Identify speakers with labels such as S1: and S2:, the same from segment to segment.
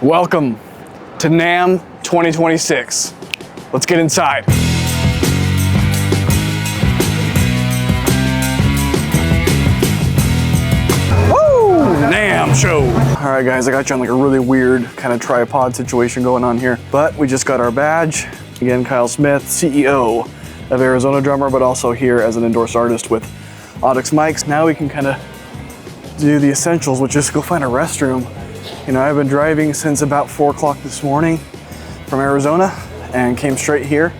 S1: Welcome to Namm 2026. Let's get inside. Woo! Namm show. All right, guys, I got you on like a really weird kind of tripod situation going on here, but we just got our badge. Again, Kyle Smith, CEO of Arizona Drummer, but also here as an endorsed artist with Audix Mics. Now we can kind of do the essentials, which is go find a restroom. You know, I've been driving since about 4 o'clock this morning from Arizona and came straight here.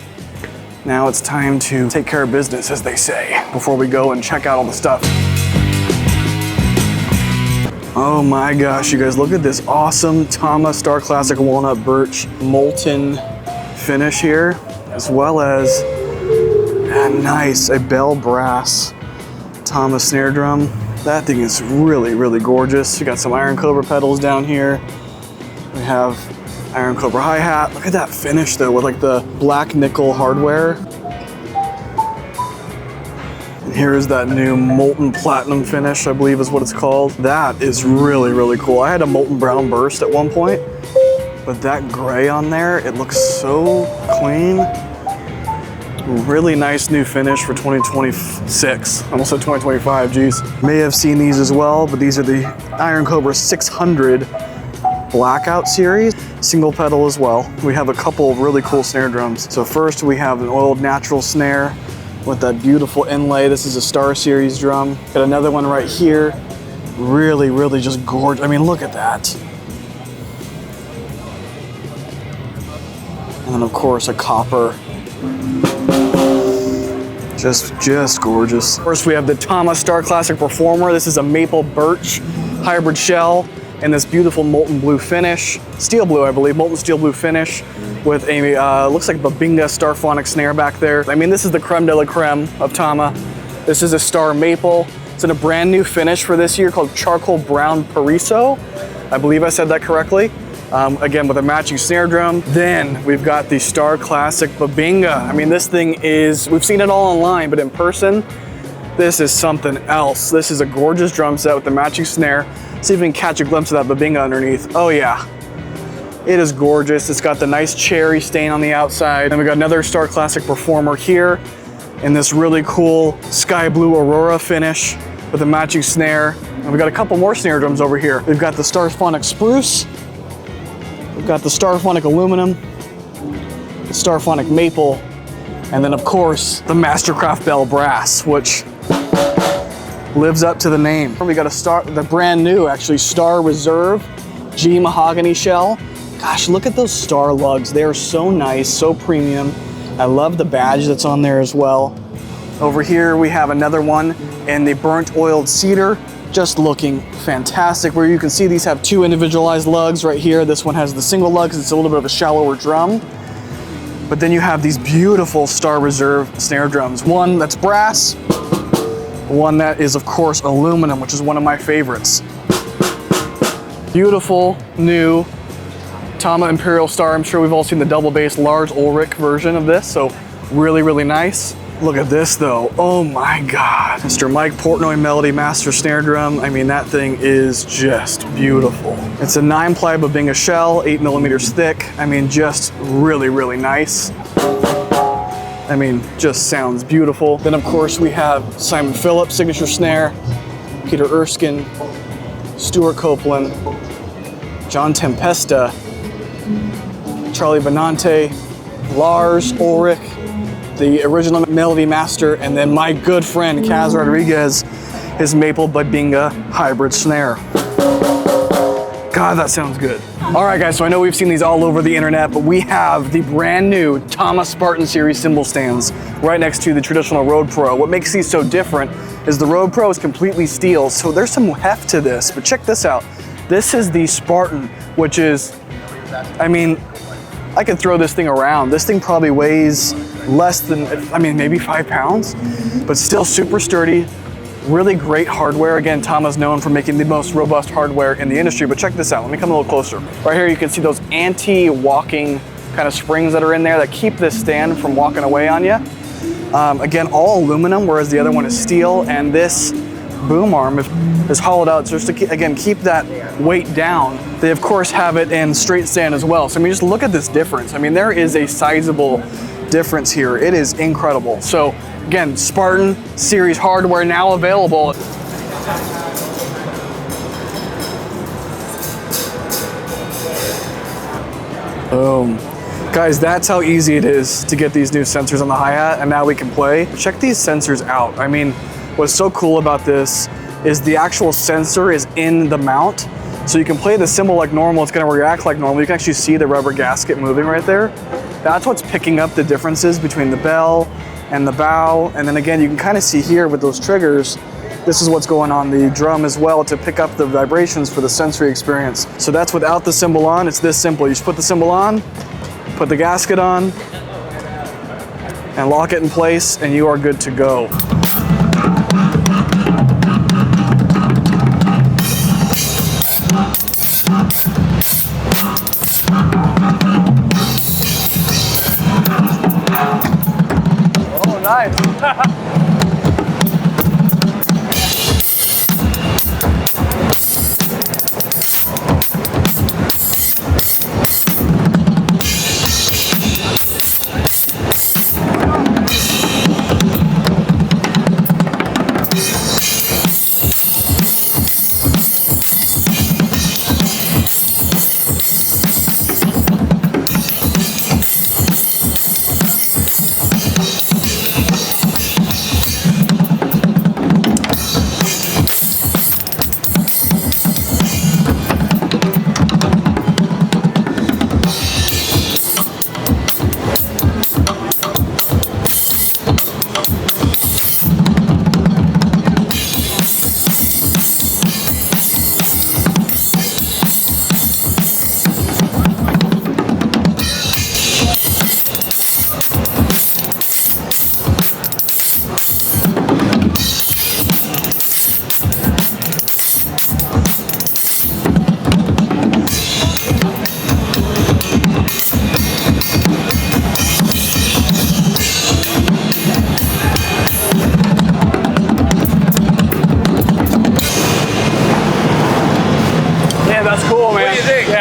S1: Now it's time to take care of business, as they say, before we go and check out all the stuff. Oh my gosh, you guys, look at this awesome TAMA Starclassic Walnut Birch molten finish here, as well as a bell brass TAMA snare drum. That thing is really, really gorgeous. You got some Iron Cobra pedals down here. We have Iron Cobra hi-hat. Look at that finish though, with like the black nickel hardware. And here's that new molten platinum finish, I believe is what it's called. That is really, really cool. I had a molten brown burst at one point, but that gray on there, it looks so clean. Really nice new finish for 2026. Almost said 2025, geez. May have seen these as well, but these are the Iron Cobra 600 Blackout series. Single pedal as well. We have a couple of really cool snare drums. So first we have an oiled natural snare with that beautiful inlay. This is a Star Series drum. Got another one right here. Really, really just gorgeous. I mean, look at that. And then of course a copper. Just gorgeous. First we have the TAMA Starclassic Performer. This is a maple birch hybrid shell and this beautiful molten blue finish. Steel blue, I believe, molten steel blue finish with a, looks like Bubinga Starphonic snare back there. I mean, this is the creme de la creme of TAMA. This is a Star Maple. It's in a brand new finish for this year called Charcoal Brown Pariso. I believe I said that correctly. Again, with a matching snare drum. Then we've got the Starclassic Bubinga. I mean, this thing is, we've seen it all online, but in person, this is something else. This is a gorgeous drum set with the matching snare. See if we can catch a glimpse of that Bubinga underneath. Oh yeah, it is gorgeous. It's got the nice cherry stain on the outside. And we got another Starclassic Performer here in this really cool sky blue Aurora finish with a matching snare. And we got a couple more snare drums over here. We've got the Starphonic Spruce. We've got the Starphonic Aluminum, the Starphonic Maple, and then of course the Mastercraft Bell Brass, which lives up to the name. We got the brand new, actually, Star Reserve G Mahogany shell. Gosh, look at those star lugs. They are so nice, so premium. I love the badge that's on there as well. Over here we have another one in the burnt oiled cedar. Just looking fantastic, where you can see these have 2 individualized lugs right here. This one has the single lug because it's a little bit of a shallower drum. But then you have these beautiful Star Reserve snare drums. One that's brass, one that is of course aluminum, which is one of my favorites. Beautiful new TAMA Imperial Star. I'm sure we've all seen the double bass large Ulrich version of this, so really, really nice. Look at this though, oh my God. Mr. Mike Portnoy Melody Master Snare Drum. I mean, that thing is just beautiful. It's a 9-ply Bubinga shell, 8 millimeters thick. I mean, just really, really nice. I mean, just sounds beautiful. Then of course we have Simon Phillips signature snare, Peter Erskine, Stuart Copeland, John Tempesta, Charlie Benante, Lars Ulrich, the original Melody Master, and then my good friend Kaz Rodriguez, his Maple Bubinga hybrid snare. God, that sounds good. All right, guys, so I know we've seen these all over the internet, but we have the brand new TAMA Spartan series cymbal stands right next to the traditional Road Pro. What makes these so different is the Road Pro is completely steel, so there's some heft to this, but check this out. This is the Spartan, which is, I mean, I could throw this thing around. This thing probably weighs less than, I mean, maybe 5 pounds, but still super sturdy, really great hardware. Again, TAMA's known for making the most robust hardware in the industry, but check this out. Let me come a little closer. Right here, you can see those anti-walking kind of springs that are in there that keep this stand from walking away on you. Again, all aluminum, whereas the other one is steel, and this boom arm is hollowed out just to, again, keep that weight down. They of course have it in straight stand as well. So I mean, just look at this difference. I mean, there is a sizable difference here. It is incredible. So again, Spartan series hardware now available. Boom. Guys, that's how easy it is to get these new sensors on the hi-hat, and now we can play. Check these sensors out. I mean, what's so cool about this is the actual sensor is in the mount, so you can play the cymbal like normal, it's gonna react like normal. You can actually see the rubber gasket moving right there. That's what's picking up the differences between the bell and the bow, and then again, you can kind of see here with those triggers, this is what's going on the drum as well to pick up the vibrations for the sensory experience. So that's without the cymbal on, it's this simple. You just put the cymbal on, put the gasket on, and lock it in place, and you are good to go. Oh, nice.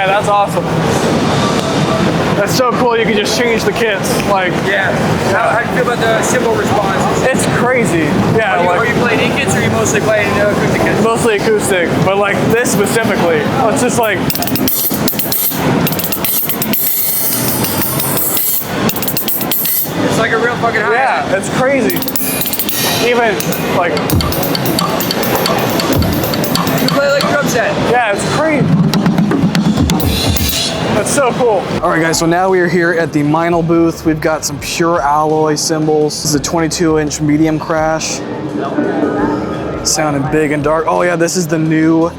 S1: That's awesome. That's so cool. You can just change the kits. Like,
S2: yeah. How do you feel about the cymbal response?
S1: It's crazy. Yeah.
S2: Are you playing E-kits or are you mostly playing acoustic kits?
S1: Mostly acoustic, but like this specifically, it's just like.
S2: It's like a real fucking hi-hat.
S1: Yeah, it's crazy. Even like.
S2: You play like a drum set.
S1: Yeah, it's crazy. That's so cool. All right, guys, so now we are here at the Meinl booth. We've got some pure alloy cymbals. This is a 22-inch medium crash. Sounding big and dark. Oh yeah, this is the new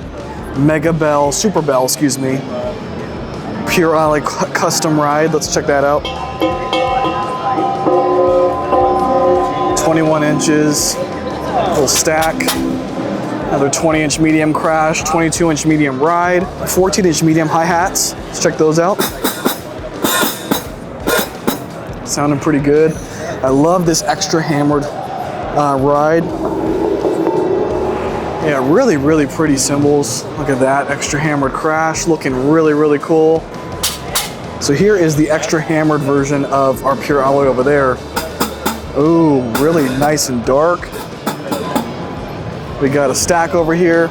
S1: Mega Bell, Super Bell, excuse me. Pure alloy custom ride. Let's check that out. 21 inches, full stack. Another 20-inch medium crash, 22-inch medium ride, 14-inch medium hi-hats. Let's check those out. Sounding pretty good. I love this extra hammered ride. Yeah, really, really pretty cymbals. Look at that extra hammered crash, looking really, really cool. So here is the extra hammered version of our pure alloy over there. Ooh, really nice and dark. We got a stack over here,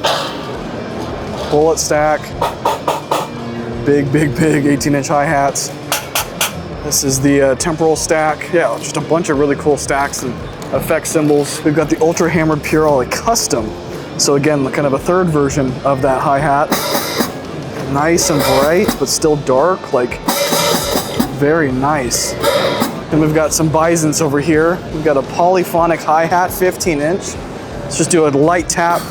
S1: bullet stack, big 18-inch hi-hats. This is the temporal stack. Yeah, just a bunch of really cool stacks and effect cymbals. We've got the ultra hammered pure alloy custom. So again, kind of a third version of that hi-hat. Nice and bright, but still dark, like very nice. And we've got some bisons over here. We've got a polyphonic hi-hat, 15-inch. Let's just do a light tap.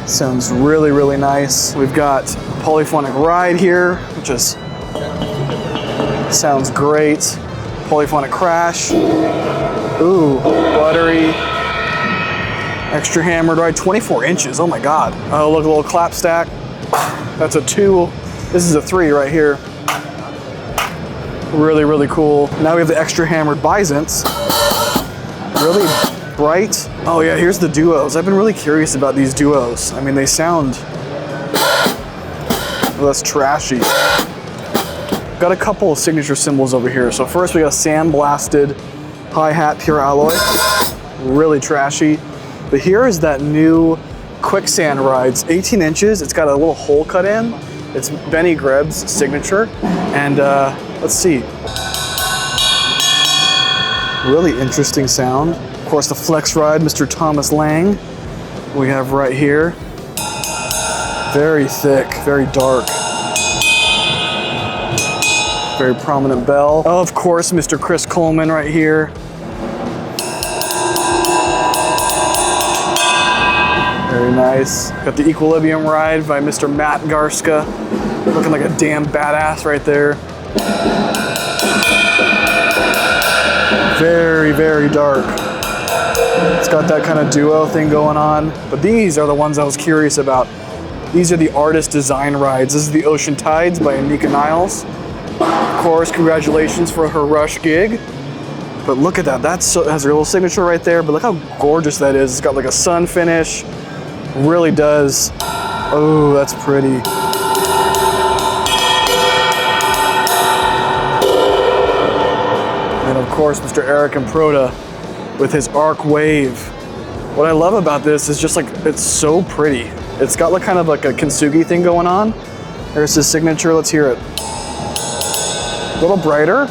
S1: Sounds really, really nice. We've got a polyphonic ride here, which is sounds great. Polyphonic crash. Ooh, buttery. Extra hammered ride, 24 inches. Oh my God. Oh, look, a little clap stack. That's a 2. This is a 3 right here. Really, really cool. Now we have the extra hammered bisons. Really bright. Oh yeah, here's the duos. I've been really curious about these duos. I mean, they sound less trashy. Got a couple of signature cymbals over here. So first we got a sandblasted hi-hat pure alloy, really trashy. But here is that new quicksand ride. It's 18 inches. It's got a little hole cut in. It's Benny Greb's signature. And let's see. Really interesting sound. Of course, the flex ride, Mr. Thomas Lang, we have right here. Very thick, very dark. Very prominent bell. Oh, of course, Mr. Chris Coleman right here. Very nice. Got the Equilibrium ride by Mr. Matt Garska. Looking like a damn badass right there. Very, very dark. It's got that kind of duo thing going on. But these are the ones I was curious about. These are the artist design rides. This is the Ocean Tides by Anika Niles. Of course, congratulations for her Rush gig. But look at that. That has her little signature right there. But look how gorgeous that is. It's got like a sun finish. Really does. Oh, that's pretty. And of course, Mr. Eric Improda with his Arc Wave. What I love about this is just like, it's so pretty. It's got like kind of like a kintsugi thing going on. There's his signature, let's hear it. A little brighter.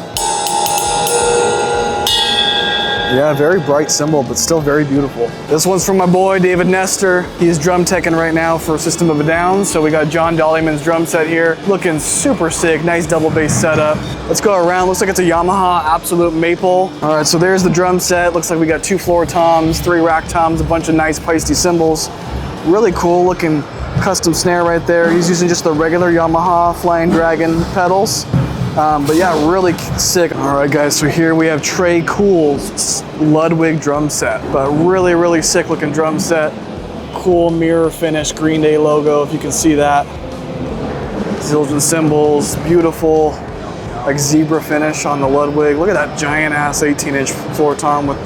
S1: Yeah, very bright cymbal, but still very beautiful. This one's from my boy, David Nestor. He's drum teching right now for System of a Down. So we got John Dolyman's drum set here. Looking super sick, nice double bass setup. Let's go around, looks like it's a Yamaha Absolute Maple. All right, so there's the drum set. Looks like we got 2 floor toms, 3 rack toms, a bunch of nice Peisty cymbals. Really cool looking custom snare right there. He's using just the regular Yamaha Flying Dragon pedals. But yeah, really sick. All right, guys, so here we have Trey Cool's Ludwig drum set, but really, really sick looking drum set. Cool mirror finish, Green Day logo, if you can see that. Zildjian cymbals, beautiful, like zebra finish on the Ludwig. Look at that giant ass 18-inch floor tom with,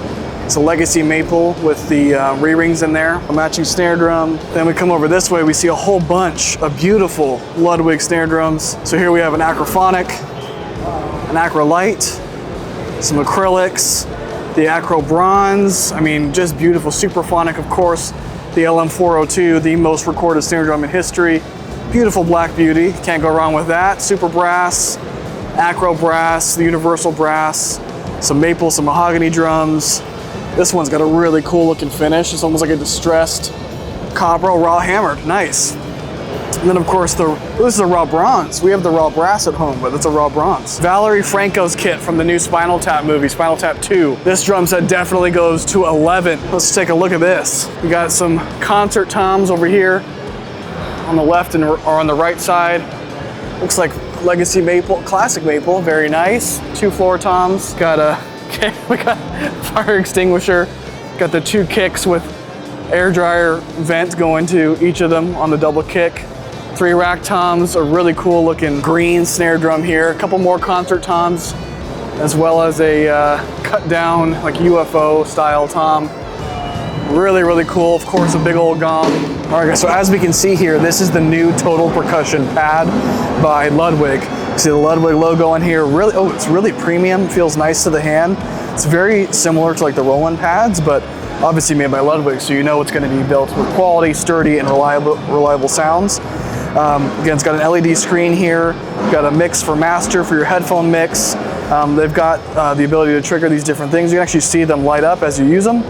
S1: it's a legacy maple with the re-rings in there, a matching snare drum. Then we come over this way, we see a whole bunch of beautiful Ludwig snare drums. So here we have an Acrophonic, an Acrolite, some acrylics, the Acro Bronze. I mean, just beautiful. Superphonic, of course, the LM402, the most recorded snare drum in history. Beautiful black beauty, can't go wrong with that. Super brass, Acro brass, the universal brass, some maple, some mahogany drums. This one's got a really cool looking finish. It's almost like a distressed copper raw hammered, nice. And then of course, this is a raw bronze. We have the raw brass at home, but it's a raw bronze. Valerie Franco's kit from the new Spinal Tap movie, Spinal Tap 2. This drum set definitely goes to 11. Let's take a look at this. We got some concert toms over here on the left and or on the right side. Looks like legacy maple, classic maple, very nice. 2 floor toms. Got a, we got fire extinguisher. Got the 2 kicks with air dryer vent going to each of them on the double kick. 3 rack toms, a really cool looking green snare drum here. A couple more concert toms, as well as a cut down like UFO style tom. Really, really cool. Of course, a big old gong. All right, guys, so as we can see here, this is the new Total Percussion pad by Ludwig. See the Ludwig logo on here. Really, oh, it's really premium. Feels nice to the hand. It's very similar to like the Roland pads, but obviously made by Ludwig, so you know it's going to be built with quality, sturdy, and reliable sounds. Again, it's got an LED screen here. Got a mix for master for your headphone mix. They've got the ability to trigger these different things. You can actually see them light up as you use them.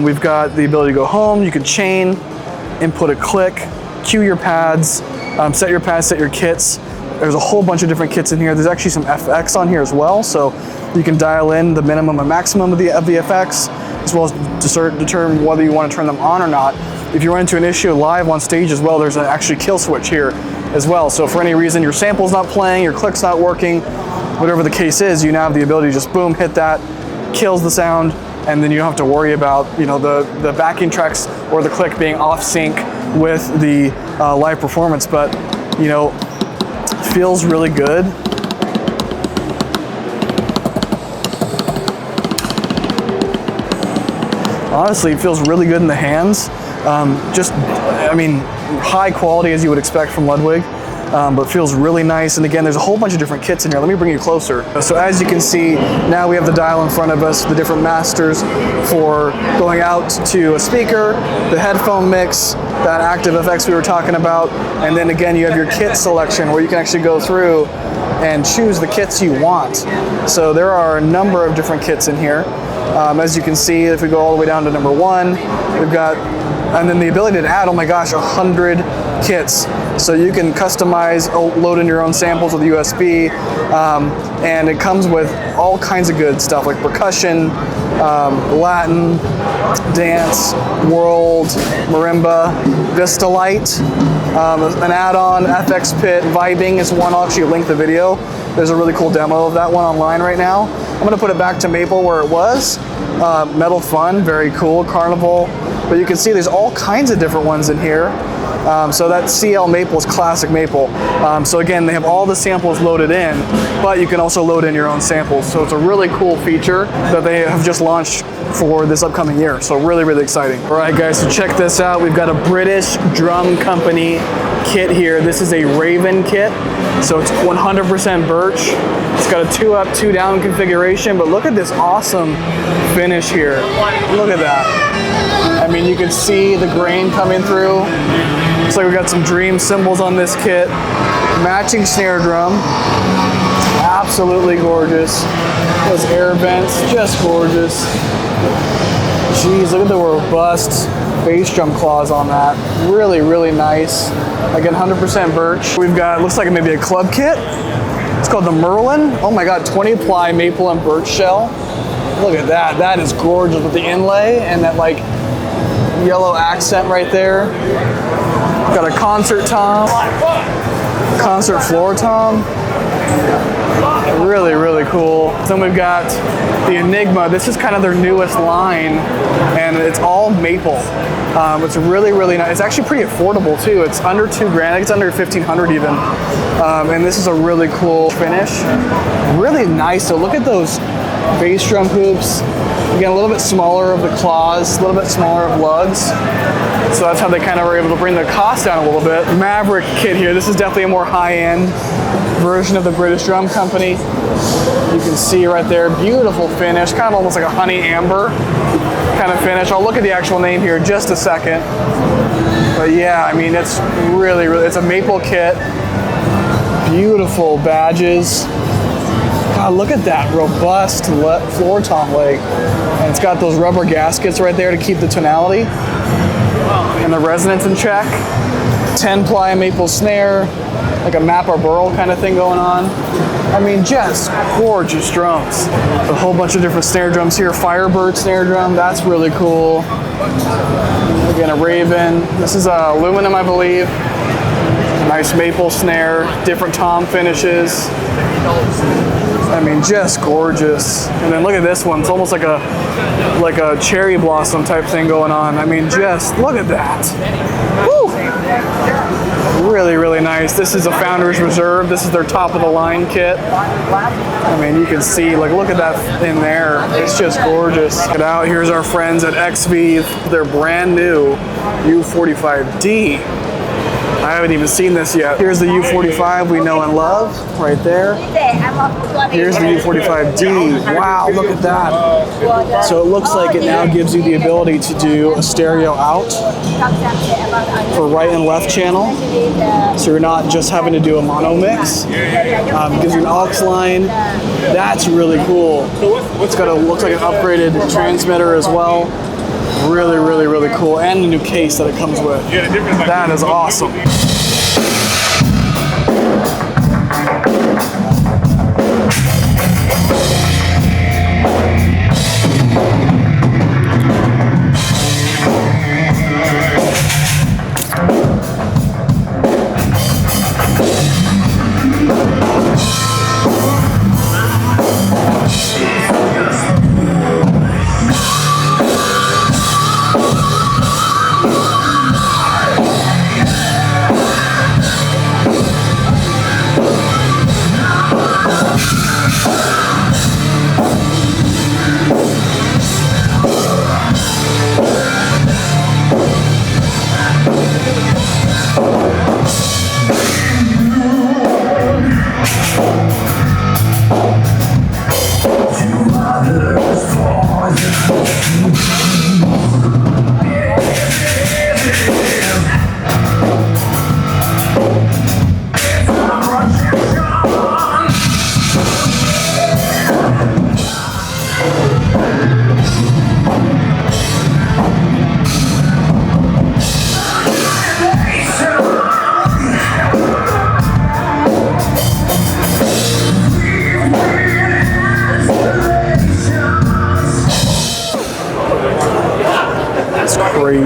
S1: We've got the ability to go home. You can chain, input a click, cue your pads, set your pads, set your kits. There's a whole bunch of different kits in here. There's actually some FX on here as well, so you can dial in the minimum and maximum of the FX, as well as determine whether you want to turn them on or not. If you run into an issue live on stage as well, there's an actually kill switch here as well. So for any reason your sample's not playing, your click's not working, whatever the case is, you now have the ability to just boom, hit that, kills the sound, and then you don't have to worry about, you know, the backing tracks or the click being off sync with the live performance. But, you know, feels really good. honestly, it feels really good in the hands. Just, I mean, high quality as you would expect from Ludwig. But feels really nice. And again, there's a whole bunch of different kits in here. Let me bring you closer. So as you can see, now we have the dial in front of us, the different masters for going out to a speaker, the headphone mix, that active effects we were talking about. And then again, you have your kit selection where you can actually go through and choose the kits you want. So there are a number of different kits in here. As you can see, if we go all the way down to number 1, we've got, and then the ability to add, oh my gosh, 100 kits. So you can customize, load in your own samples with USB, and it comes with all kinds of good stuff like percussion, Latin, dance, world, marimba, Vista Light, an add-on, FX Pit, vibing is one. I'll actually link the video. There's a really cool demo of that one online right now. I'm gonna put it back to Maple where it was. Metal Fun, very cool, Carnival. But you can see there's all kinds of different ones in here. So that CL Maple is classic Maple. So again, they have all the samples loaded in, but you can also load in your own samples. So it's a really cool feature that they have just launched for this upcoming year. So really, really exciting. All right, guys, so check this out. We've got a British drum company kit here. This is a Raven kit. So it's 100% birch. It's got a 2 up, 2 down configuration, but look at this awesome finish here. Look at that. I mean, you can see the grain coming through. Looks like we got some Dream cymbals on this kit. Matching snare drum. Absolutely gorgeous. Those air vents, just gorgeous. Jeez, look at the robust bass drum claws on that. Really, really nice. Again, 100% birch. We've got, looks like maybe a club kit. It's called the Merlin. Oh my God, 20 ply maple and birch shell. Look at that. That is gorgeous with the inlay and that like yellow accent right there. Got a concert tom, concert floor tom. Really, really cool. Then we've got the Enigma. This is kind of their newest line, and it's all maple. It's really, really nice. It's actually pretty affordable too. It's under $2,000. I think it's under 1,500 even. And this is a really cool finish. Really nice. So look at those bass drum hoops. Again, a little bit smaller of the claws, a little bit smaller of lugs. So that's how they kind of were able to bring the cost down a little bit. Maverick kit here. This is definitely a more high-end version of the British drum company. You can see right there, beautiful finish, kind of almost like a honey amber kind of finish. I'll look at the actual name here in just a second. But yeah, I mean, it's really, really, it's a maple kit. Beautiful badges. God, look at that robust floor tom leg. And it's got those rubber gaskets right there to keep the tonality and the resonance in check. 10 ply maple snare, like a map or burl kind of thing going on. I mean, just gorgeous drums. A whole bunch of different snare drums here. Firebird snare drum, that's really cool. Again, a Raven. This is aluminum, I believe. Nice maple snare, different tom finishes. I mean, just gorgeous. And then look at this one. It's almost like a cherry blossom type thing going on. I mean, just look at that. Woo! Really, really nice. This is a Founders Reserve. This is their top of the line kit. I mean, you can see, like, look at that in there. It's just gorgeous. Check it out. Here's our friends at Xvive. Their brand new U45D. I haven't even seen this yet. Here's the U45 we know and love, right there. Here's the U45D. Wow, look at that. So it looks like it now gives you the ability to do a stereo out for right and left channel. So you're not just having to do a mono mix. Gives you an aux line. That's really cool. It's got looks like an upgraded transmitter as well. Really, really, really cool. And a new case that it comes with. That is awesome.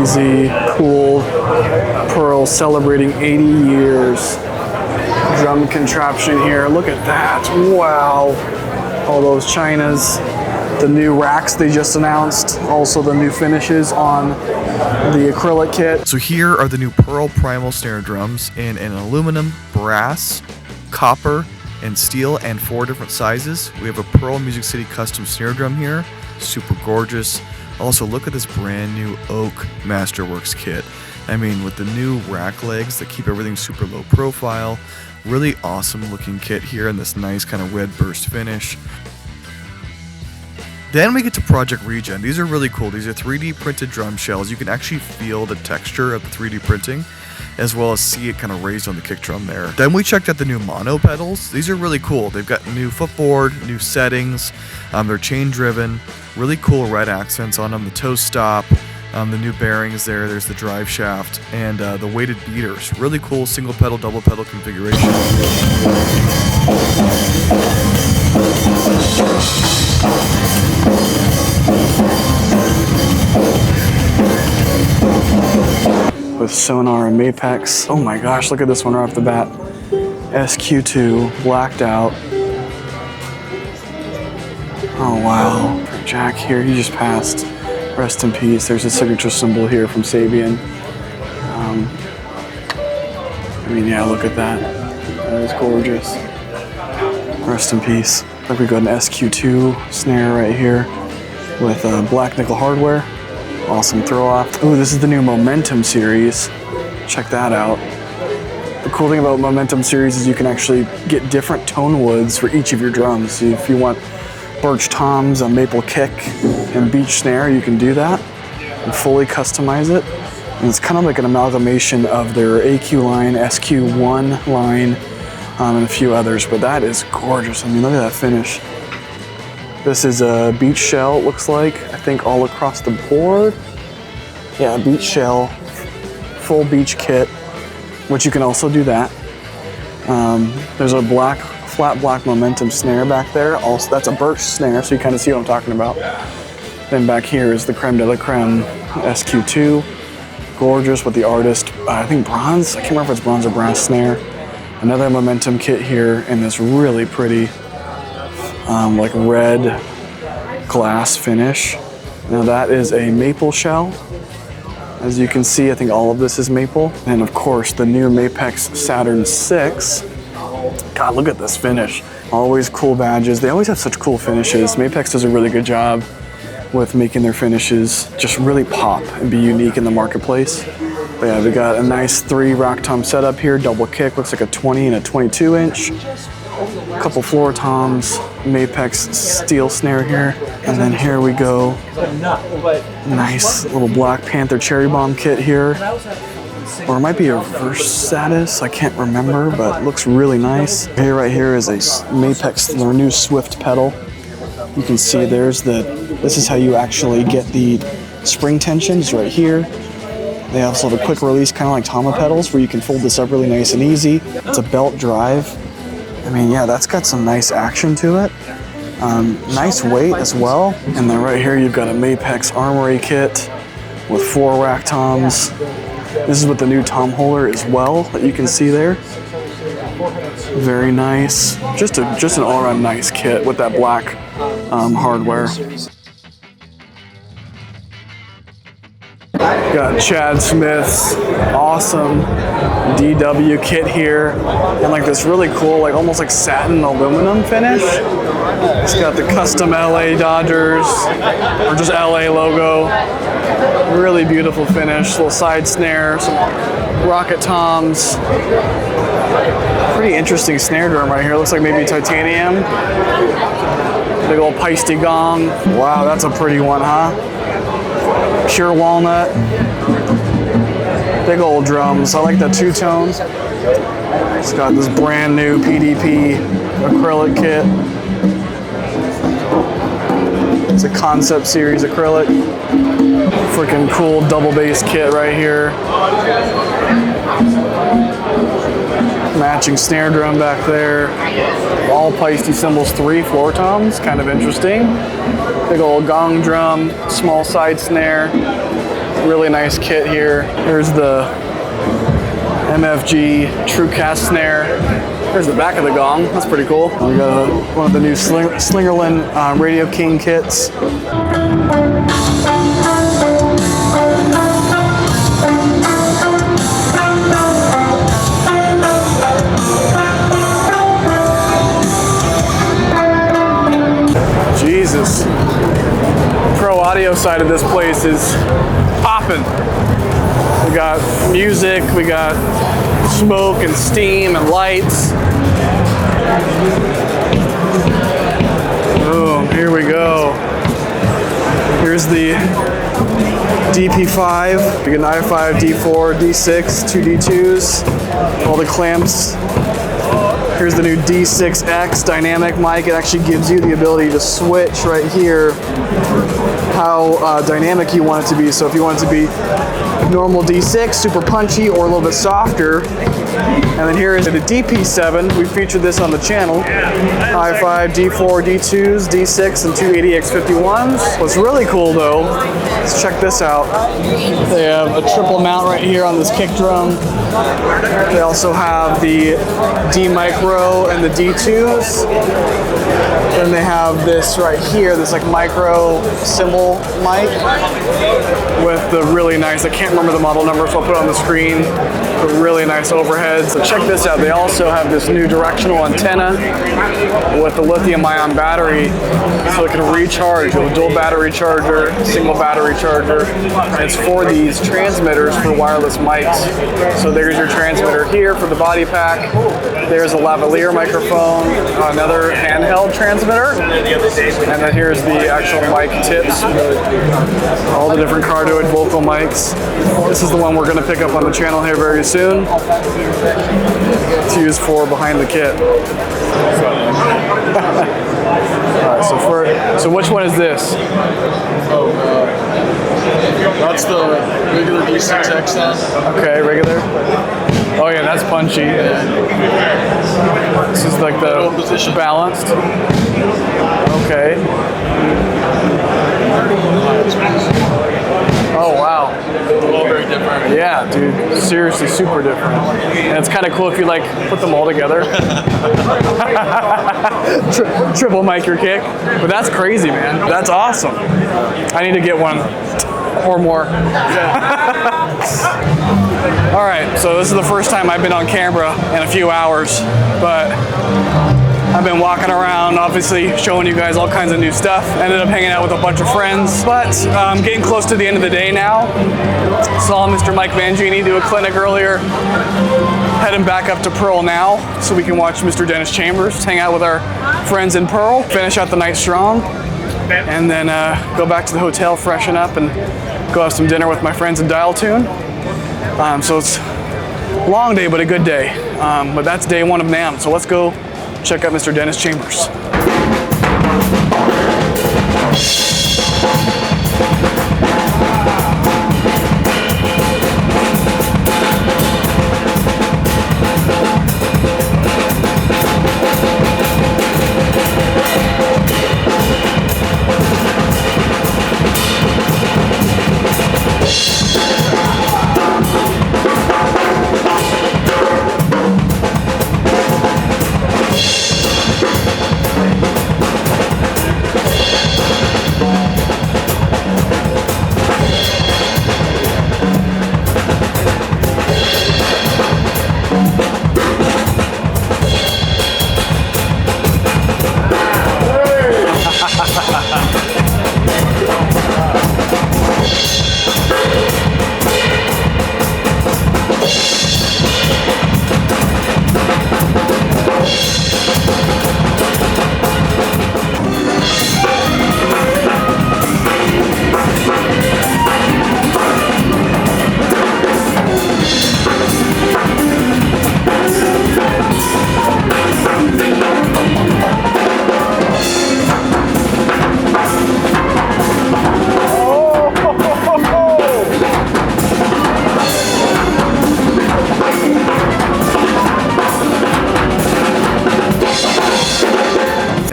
S1: bronzy, cool pearl celebrating 80 years. Drum contraption here. Look at that. Wow. All those chinas. The new racks they just announced. Also the new finishes on the acrylic kit.
S3: So here are the new Pearl Primal snare drums in an aluminum, brass, copper, and steel, and 4 different sizes. We have a Pearl Music City custom snare drum here. Super gorgeous. Also, look at this brand new oak Masterworks kit. I mean, with the new rack legs that keep everything super low profile. Really awesome looking kit here in this nice kind of red burst finish. Then we get to Project Regen. These are really cool. These are 3D printed drum shells. You can actually feel the texture of the 3D printing, as well as see it kind of raised on the kick drum there. Then we checked out the new mono pedals. These are really cool. They've got new footboard, new settings. They're chain driven. Really cool red accents on them. The toe stop. The new bearings there, there's the drive shaft, and the weighted beaters. Really cool single pedal, double pedal configuration.
S1: With Sonor and Mapex. Oh my gosh, look at this one right off the bat. SQ2, blacked out. Oh wow. Jack here, he just passed. Rest in peace. There's a signature cymbal here from Sabian. I mean, yeah, look at that. That is gorgeous. Rest in peace. Like we got an SQ2 snare right here with black nickel hardware. Awesome throw off. Ooh, this is the new Momentum series. Check that out. The cool thing about Momentum series is you can actually get different tone woods for each of your drums. So if you want birch toms, a maple kick, and beech snare, you can do that and fully customize it. And it's kind of like an amalgamation of their AQ line, SQ1 line, and a few others, but that is gorgeous. I mean, look at that finish. This is a beech shell, it looks like, I think all across the board. Yeah, beech shell, full beech kit, which you can also do that. There's a flat black Momentum snare back there. Also, that's a birch snare, so you kind of see what I'm talking about. Then back here is the creme de la creme SQ2. Gorgeous with the artist, I think bronze. I can't remember if it's bronze or brass snare. Another Momentum kit here in this really pretty, like red glass finish. Now that is a maple shell. As you can see, I think all of this is maple. And of course, the new Mapex Saturn 6. God, look at this finish. Always cool badges. They always have such cool finishes. Mapex does a really good job with making their finishes just really pop and be unique in the marketplace. But yeah, we got a nice 3 rock tom setup here, double kick, looks like a 20 and a 22 inch. A couple floor toms, Mapex steel snare here. And then here we go. Nice little Black Panther cherry bomb kit here. Or it might be a Versatis, I can't remember, but looks really nice. Here, right here is a Mapex, their new Swift pedal. You can see this is how you actually get the spring tensions right here. They also have a quick release, kind of like TAMA pedals, where you can fold this up really nice and easy. It's a belt drive. I mean, yeah, that's got some nice action to it. Nice weight as well. And then right here, you've got a Mapex Armory kit with 4 rack toms. This is with the new tom holder as well that you can see there. Very nice. Just an all-around nice kit with that black hardware. Got Chad Smith's awesome DW kit here, and like this really cool, like almost like satin aluminum finish. It's got the custom LA Dodgers, or just LA logo. Really beautiful finish, little side snare, some rocket toms. Pretty interesting snare drum right here. Looks like maybe titanium. Big old Peisty gong. Wow, that's a pretty one, huh? Pure walnut. Big old drums. I like the 2-tones. It's got this brand new PDP acrylic kit. It's a concept series acrylic. Freaking cool double bass kit right here. Matching snare drum back there. All Peisty Cymbals 3 floor toms, kind of interesting. Big old gong drum, small side snare. Really nice kit here. Here's the MFG True Cast snare. Here's the back of the gong. That's pretty cool. We got one of the new Slingerland Radio King kits. Jesus. Pro audio side of this place is popping. We got music, we got smoke and steam and lights. Boom, here we go. Here's the DP5. We get an i5, D4, D6, 2 D2s, all the clamps. Here's the new D6X dynamic mic. It actually gives you the ability to switch right here how dynamic you want it to be. So if you want it to be normal D6, super punchy, or a little bit softer. And then here is the DP7. We featured this on the channel. i5, D4, D2s, D6, and 2 ADX51s. What's really cool though, let's check this out. They have a triple mount right here on this kick drum. They also have the D micro and the D2s. Then they have this right here, this like micro cymbal mic with the really nice, I can't remember the model number, so I'll put it on the screen, but really nice overhead. So check this out. They also have this new directional antenna with the lithium ion battery, so it can recharge. You have a dual battery charger, single battery charger, and it's for these transmitters for wireless mics. So there's your transmitter here for the body pack. There's a lavalier microphone, another handheld transmitter, and then here's the actual mic tips. All the different cardioid vocal mics. This is the one we're going to pick up on the channel here very soon. It's used for behind the kit. Alright, so which one is this?
S4: That's the regular D6X then.
S1: Okay, regular. Oh yeah, that's punchy. This is like the balanced. Okay. Oh wow.
S4: All very different.
S1: Yeah, dude. Seriously, super different. And it's kind of cool if you like put them all together. Triple mic your kick. But that's crazy, man. That's awesome. I need to get one or more. All right, so this is the first time I've been on camera in a few hours, but I've been walking around, obviously showing you guys all kinds of new stuff. Ended up hanging out with a bunch of friends, but getting close to the end of the day now. Saw Mr. Mike Mangini do a clinic earlier. Heading back up to Pearl now so we can watch Mr. Dennis Chambers, hang out with our friends in Pearl, finish out the night strong, and then go back to the hotel, freshen up, and go have some dinner with my friends in Dial Tune. So it's a long day, but a good day. But that's day one of Namm. So let's go check out Mr. Dennis Chambers.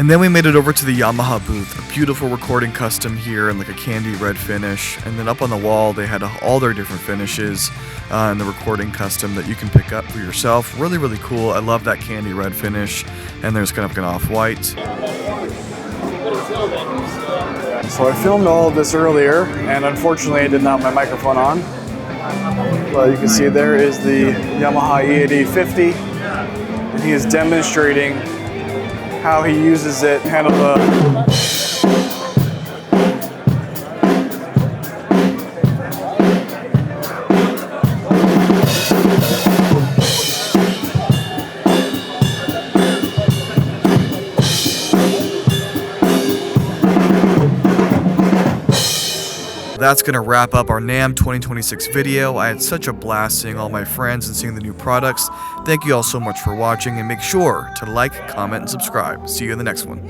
S3: And then we made it over to the Yamaha booth, a beautiful recording custom here in like a candy red finish. And then up on the wall, they had all their different finishes and the recording custom that you can pick up for yourself. Really, really cool. I love that candy red finish. And there's kind of an off-white.
S1: So I filmed all of this earlier, and unfortunately I did not have my microphone on. But you can see there is the Yamaha E8050, and he is demonstrating how he uses it, kind of
S3: That's going to wrap up our NAMM 2026 video. I had such a blast seeing all my friends and seeing the new products. Thank you all so much for watching, and make sure to like, comment, and subscribe. See you in the next one.